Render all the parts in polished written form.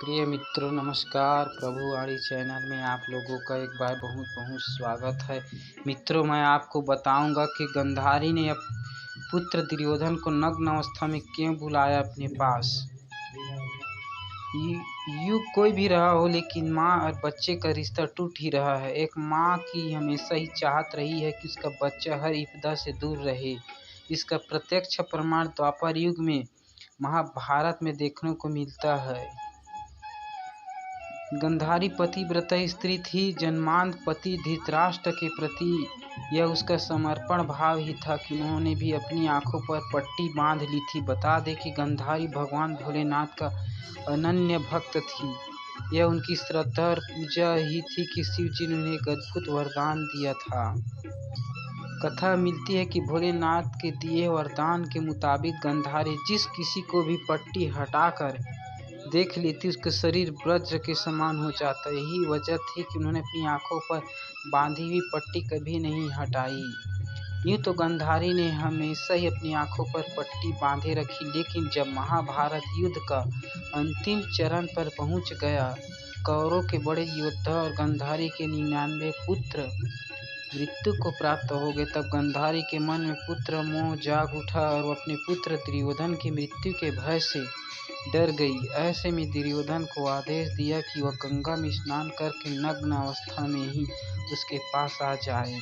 प्रिय मित्रों नमस्कार। प्रभु वाणी चैनल में आप लोगों का एक बार बहुत बहुत स्वागत है। मित्रों, मैं आपको बताऊंगा कि गांधारी ने पुत्र दुर्योधन को नग्न अवस्था में क्यों बुलाया अपने पास। युग कोई भी रहा हो, लेकिन माँ और बच्चे का रिश्ता टूट ही रहा है। एक माँ की हमेशा ही चाहत रही है कि उसका बच्चा हर विपदा से दूर रहे। इसका प्रत्यक्ष प्रमाण द्वापर युग में महाभारत में देखने को मिलता है। गांधारी पतिव्रता स्त्री थी। जन्मांत पति धृतराष्ट्र के प्रति यह उसका समर्पण भाव ही था कि उन्होंने भी अपनी आंखों पर पट्टी बांध ली थी। बता दें कि गांधारी भगवान भोलेनाथ का अनन्य भक्त थी। यह उनकी श्रद्धा और पूजा ही थी कि शिव जी ने उन्हें एक अद्भुत वरदान दिया था। कथा मिलती है कि भोलेनाथ के दिए वरदान के मुताबिक गांधारी जिस किसी को भी पट्टी हटाकर देख लेती उसका शरीर वज्र के समान हो जाता। यही वजह थी कि उन्होंने अपनी आंखों पर बांधी हुई पट्टी कभी नहीं हटाई। यूँ तो गांधारी ने हमेशा ही अपनी आंखों पर पट्टी बांधे रखी, लेकिन जब महाभारत युद्ध का अंतिम चरण पर पहुंच गया, कौरवों के बड़े योद्धा और गांधारी के 99 पुत्र मृत्यु को प्राप्त हो गए, तब गांधारी के मन में पुत्र मोह जाग उठा और वो अपने पुत्र दुर्योधन की मृत्यु के भय से डर गई। ऐसे में दुर्योधन को आदेश दिया कि वह गंगा में स्नान करके नग्न अवस्था में ही उसके पास आ जाए।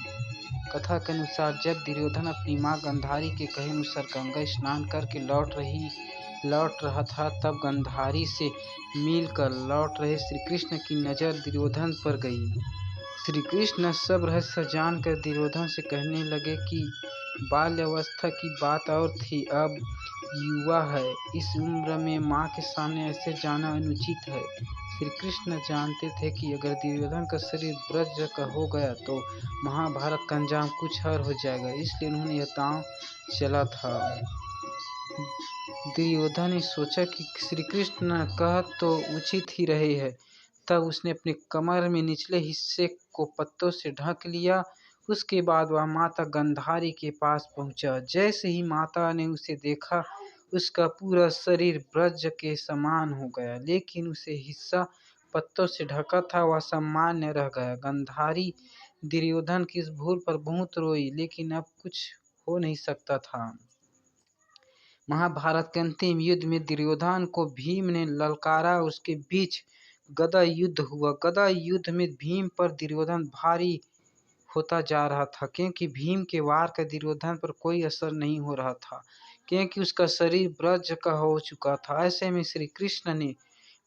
कथा के अनुसार जब दुर्योधन अपनी माँ गांधारी के कहे अनुसार गंगा स्नान करके लौट रहा था, तब गांधारी से मिलकर लौट रहे श्री कृष्ण की नज़र दुर्योधन पर गई। श्री कृष्ण सब रहस्य जानकर दुर्योधन से कहने लगे कि बाल्यावस्था की बात और थी, अब युवा है। इस उम्र में माँ के सामने ऐसे जाना अनुचित है। श्री कृष्ण जानते थे कि अगर दुर्योधन का शरीर वज्र का हो गया तो महाभारत का अंजाम कुछ और हो जाएगा, इसलिए उन्होंने यह दांव चला था। दुर्योधन ने सोचा कि श्री कृष्ण कह तो उचित ही रहे हैं। तब उसने अपने कमर में निचले हिस्से को पत्तों से ढक लिया। उसके बाद वह माता गांधारी के पास पहुंचा। जैसे ही माता ने उसे देखा, उसका पूरा शरीर वज्र के समान हो गया, लेकिन उसे हिस्सा पत्तों से ढका था वह सामान्य रह गया। गांधारी दुर्योधन की इस भूल पर बहुत रोई, लेकिन अब कुछ हो नहीं सकता था। महाभारत के अंतिम युद्ध में दुर्योधन को भीम ने ललकारा। उसके बीच गदा युद्ध हुआ। गदा युद्ध में भीम पर दुर्योधन भारी होता जा रहा था, क्योंकि भीम के वार का दुर्योधन पर कोई असर नहीं हो रहा था, क्योंकि उसका शरीर वज्र का हो चुका था। ऐसे में श्री कृष्ण ने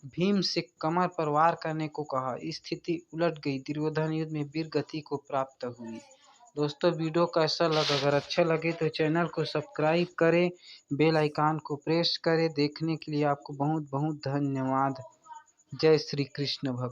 भीम से कमर पर वार करने को कहा। स्थिति उलट गई। दुर्योधन युद्ध में वीर गति को प्राप्त हुई। दोस्तों, वीडियो कैसा लगा? अगर अच्छा लगे तो चैनल को सब्सक्राइब करें, बेल आइकन को प्रेस करें। देखने के लिए आपको बहुत बहुत धन्यवाद। जय श्री कृष्ण भगवान।